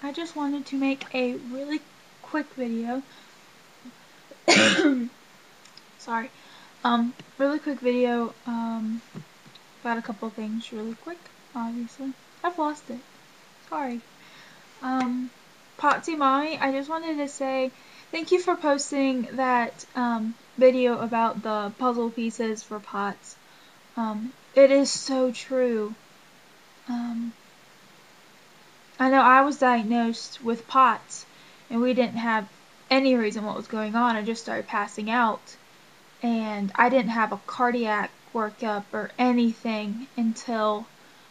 I just wanted to make a really quick video. Sorry. Really quick video about a couple things really quick, obviously. I've lost it. Sorry. Potsiemommy, I just wanted to say thank you for posting that video about the puzzle pieces for pots. It is so true. I know I was diagnosed with POTS, and we didn't have any reason what was going on. I just started passing out, and I didn't have a cardiac workup or anything until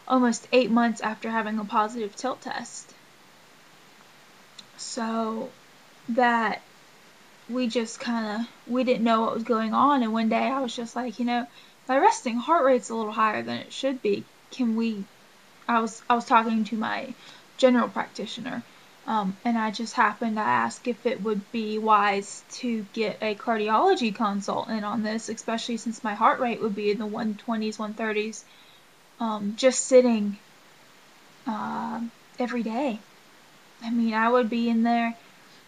almost 8 months after having a positive tilt test. So that we just we didn't know what was going on, and one day I was just like, my resting heart rate's a little higher than it should be. I was talking to my general practitioner, and I just happened to ask if it would be wise to get a cardiology consult in on this, especially since my heart rate would be in the 120s, 130s, just sitting every day. I mean, I would be in there,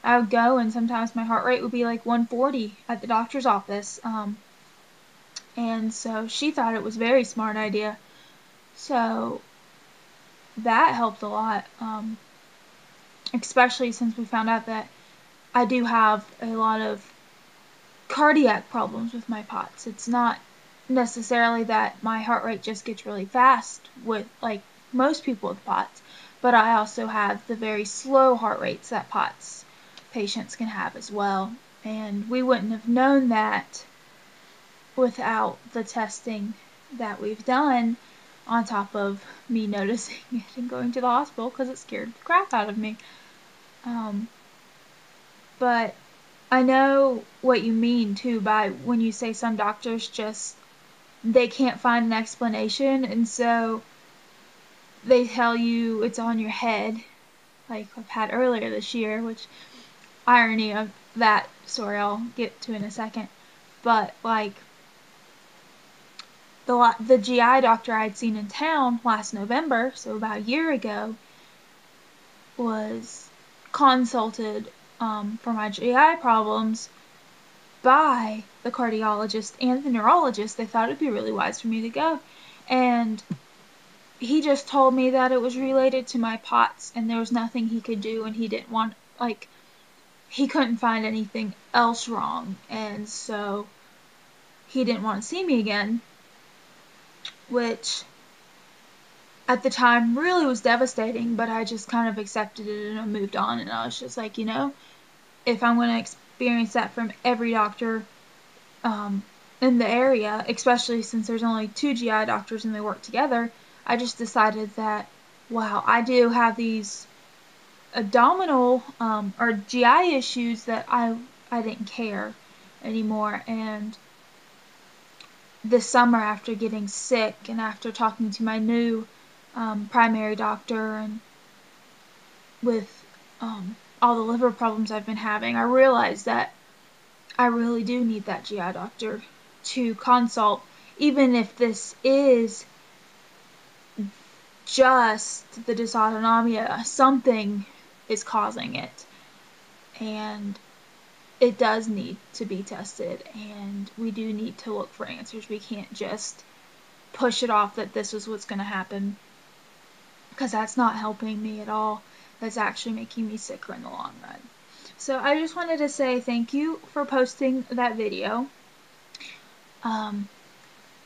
I would go, and sometimes my heart rate would be like 140 at the doctor's office, and so she thought it was a very smart idea. So that helped a lot, especially since we found out that I do have a lot of cardiac problems with my POTS. It's not necessarily that my heart rate just gets really fast with like most people with POTS, but I also have the very slow heart rates that POTS patients can have as well. And we wouldn't have known that without the testing that we've done, on top of me noticing it and going to the hospital because it scared the crap out of me. But I know what you mean too by when you say some doctors they can't find an explanation, and so they tell you it's on your head, like I've had earlier this year, which irony of that story I'll get to in a second. But like the GI doctor I'd seen in town last November, so about a year ago, was consulted for my GI problems by the cardiologist and the neurologist. They thought it'd be really wise for me to go, and he just told me that it was related to my POTS and there was nothing he could do, and he didn't want, he couldn't find anything else wrong, and so he didn't want to see me again, which at the time really was devastating, but I just kind of accepted it and I moved on, and I was just like, if I'm going to experience that from every doctor in the area, especially since there's only 2 GI doctors and they work together, I just decided that, wow, I do have these abdominal or GI issues that I didn't care anymore. And this summer, after getting sick and after talking to my new primary doctor and with all the liver problems I've been having, I realized that I really do need that GI doctor to consult, even if this is just the dysautonomia. Something is causing it, and it does need to be tested, and we do need to look for answers. We can't just push it off that this is what's going to happen, because that's not helping me at all. That's actually making me sicker in the long run. So I just wanted to say thank you for posting that video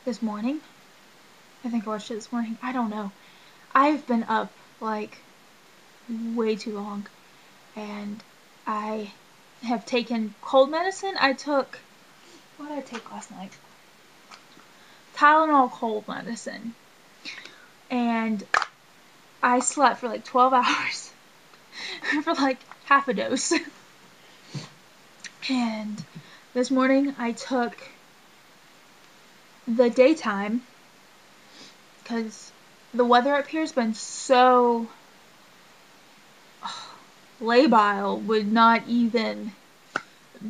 this morning. I think I watched it this morning. I don't know. I've been up like way too long, and I have taken cold medicine. What did I take last night? Tylenol cold medicine. And I slept for like 12 hours for like half a dose. And this morning I took the daytime because the weather up here has been so labile would not even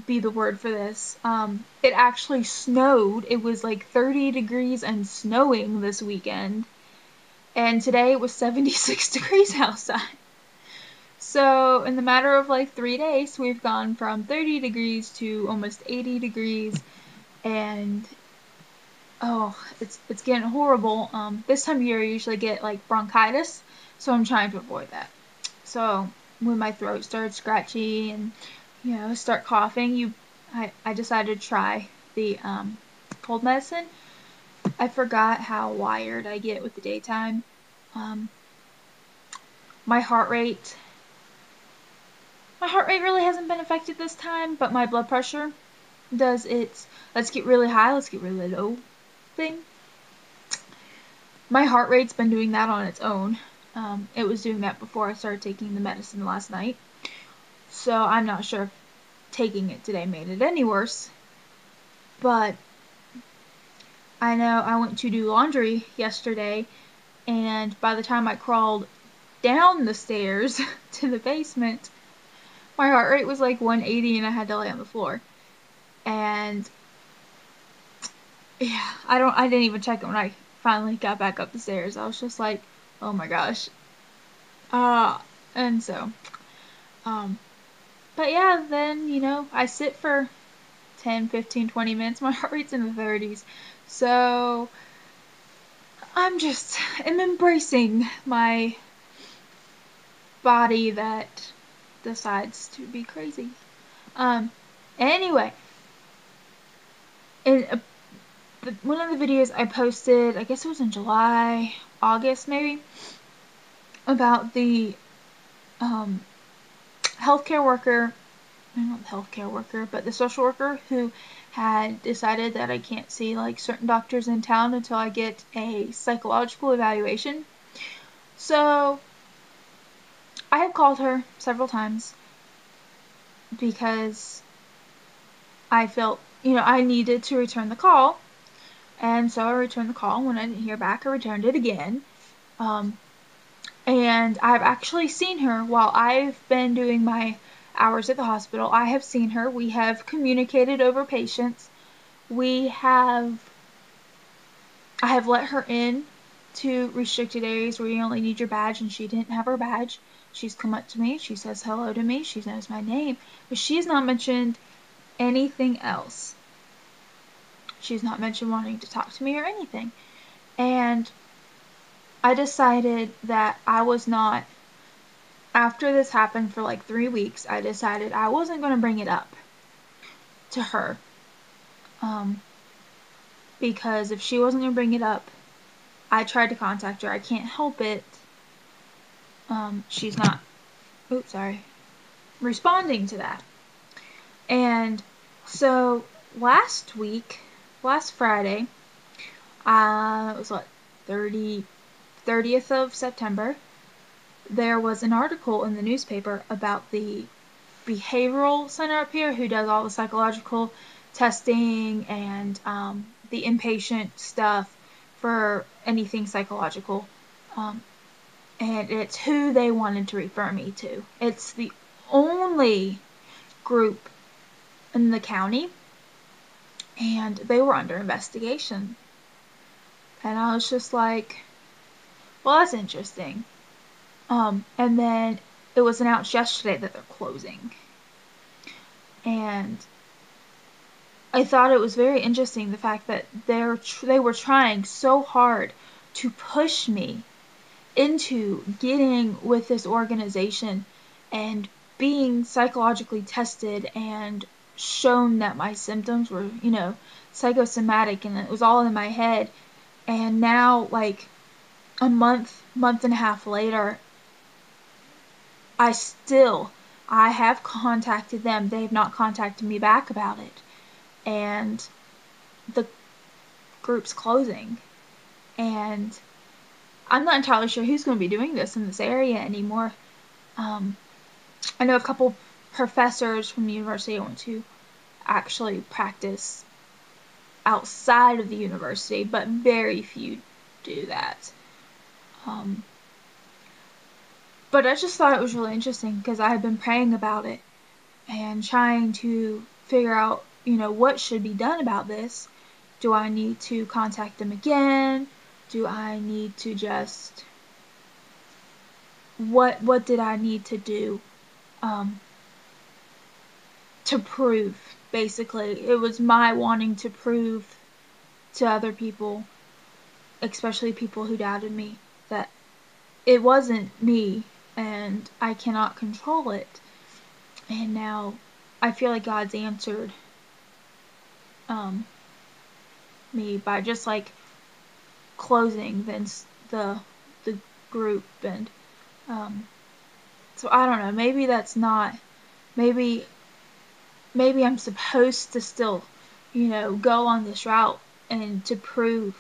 be the word for this. It actually snowed. It was like 30 degrees and snowing this weekend, and today it was 76 degrees outside. So in the matter of like 3 days, we've gone from 30 degrees to almost 80 degrees, and oh, it's getting horrible. This time of year I usually get like bronchitis, so I'm trying to avoid that. So when my throat starts scratchy and start coughing, I decided to try the cold medicine. I forgot how wired I get with the daytime. Um, my heart rate really hasn't been affected this time, but my blood pressure does its let's get really high, let's get really low thing. My heart rate's been doing that on its own. It was doing that before I started taking the medicine last night. So I'm not sure if taking it today made it any worse. But I know I went to do laundry yesterday, and by the time I crawled down the stairs to the basement, my heart rate was like 180 and I had to lay on the floor. And yeah, I didn't even check it when I finally got back up the stairs. I was just like, oh my gosh. And so, but yeah, then, I sit for 10, 15, 20 minutes. My heart rate's in the 30s. So, I'm embracing my body that decides to be crazy. Anyway, in one of the videos I posted, I guess it was in July, August maybe, about the healthcare worker, not the healthcare worker, but the social worker who had decided that I can't see like certain doctors in town until I get a psychological evaluation. So I have called her several times because I felt, I needed to return the call. And so I returned the call. When I didn't hear back, I returned it again. And I've actually seen her while I've been doing my hours at the hospital. I have seen her. We have communicated over patients. I have let her in to restricted areas where you only need your badge, and she didn't have her badge. She's come up to me. She says hello to me. She knows my name. But she's not mentioned anything else. She's not mentioned wanting to talk to me or anything. And I decided that after this happened for like 3 weeks, I decided I wasn't going to bring it up to her. Because if she wasn't going to bring it up, I tried to contact her. I can't help it. She's not, responding to that. And so last Friday, it was 30th of September, there was an article in the newspaper about the behavioral center up here who does all the psychological testing and the inpatient stuff for anything psychological. And it's who they wanted to refer me to. It's the only group in the county, and they were under investigation. And I was just like, well, that's interesting. And then it was announced yesterday that they're closing. And I thought it was very interesting, the fact that they were trying so hard to push me into getting with this organization and being psychologically tested and shown that my symptoms were, psychosomatic, and it was all in my head. And now, like a month and a half later, I have contacted them. They have not contacted me back about it. And the group's closing. And I'm not entirely sure who's going to be doing this in this area anymore. I know a couple professors from the university I went to actually practice outside of the university, but very few do that. But I just thought it was really interesting because I had been praying about it and trying to figure out, what should be done about this. Do I need to contact them again? Do I need to just what did I need to do to prove, basically. It was my wanting to prove to other people, especially people who doubted me, that it wasn't me and I cannot control it. And now I feel like God's answered me by just like closing the group. And so I don't know, maybe that's not, maybe I'm supposed to still, go on this route and to prove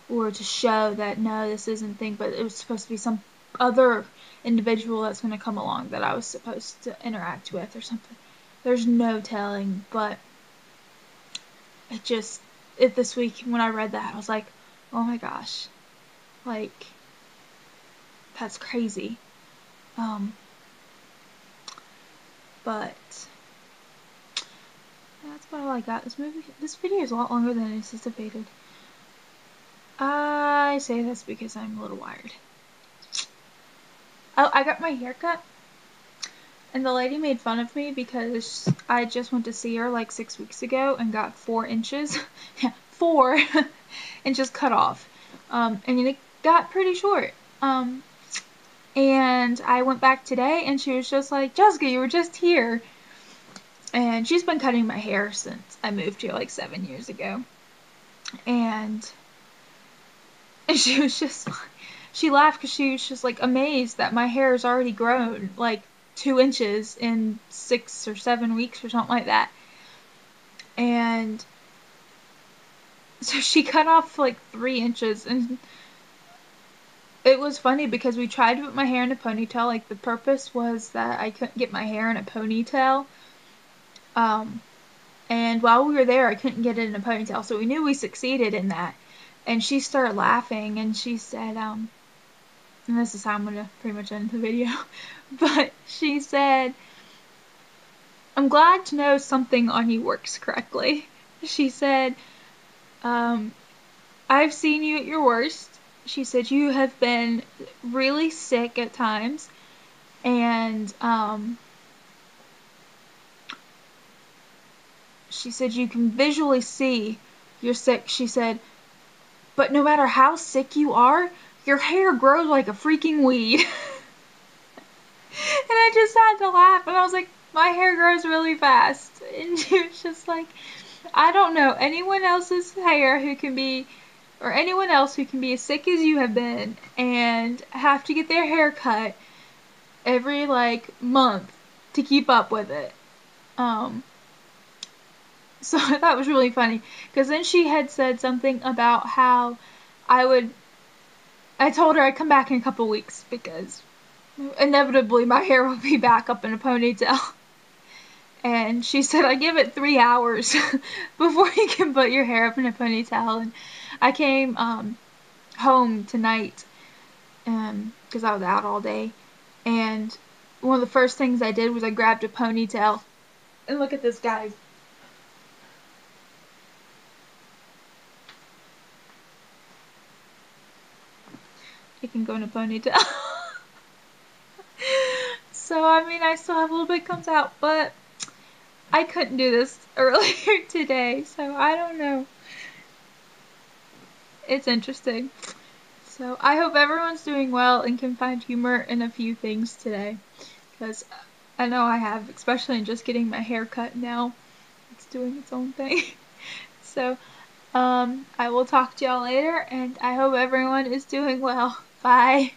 or to show that no, this isn't thing, but it was supposed to be some other individual that's going to come along that I was supposed to interact with or something. There's no telling, but this week when I read that, I was like, oh my gosh, like, that's crazy. But that's about all I got. This video is a lot longer than anticipated. I say this because I'm a little wired. Oh, I got my hair cut, and the lady made fun of me because I just went to see her like 6 weeks ago and got 4 inches, 4 inches cut off, and it got pretty short. And I went back today, and she was just like, Jessica, you were just here. And she's been cutting my hair since I moved here like 7 years ago. And she was just, she laughed because she was just like amazed that my hair has already grown like 2 inches in 6 or 7 weeks or something like that. And so she cut off like 3 inches, and it was funny because we tried to put my hair in a ponytail. Like, the purpose was that I couldn't get my hair in a ponytail. And while we were there, I couldn't get it in a ponytail. So we knew we succeeded in that. And she started laughing, and she said, and this is how I'm going to pretty much end the video. But she said, I'm glad to know something on you works correctly. She said, I've seen you at your worst. She said, you have been really sick at times, and she said you can visually see you're sick. She said, but no matter how sick you are, your hair grows like a freaking weed. And I just had to laugh, and I was like, my hair grows really fast. And she was just like, I don't know anyone else's hair who can be, or anyone else who can be as sick as you have been and have to get their hair cut every like month to keep up with it. So I thought it was really funny, because then she had said something about how I told her I'd come back in a couple weeks because inevitably my hair will be back up in a ponytail. And she said, I give it 3 hours before you can put your hair up in a ponytail. And I came home tonight because I was out all day. And one of the first things I did was I grabbed a ponytail. And look at this, guys. It can go in a ponytail. So, I mean, I still have a little bit comes out, but I couldn't do this earlier today, so I don't know. It's interesting. So, I hope everyone's doing well and can find humor in a few things today, because I know I have, especially in just getting my hair cut now. It's doing its own thing. So, I will talk to y'all later, and I hope everyone is doing well. Bye.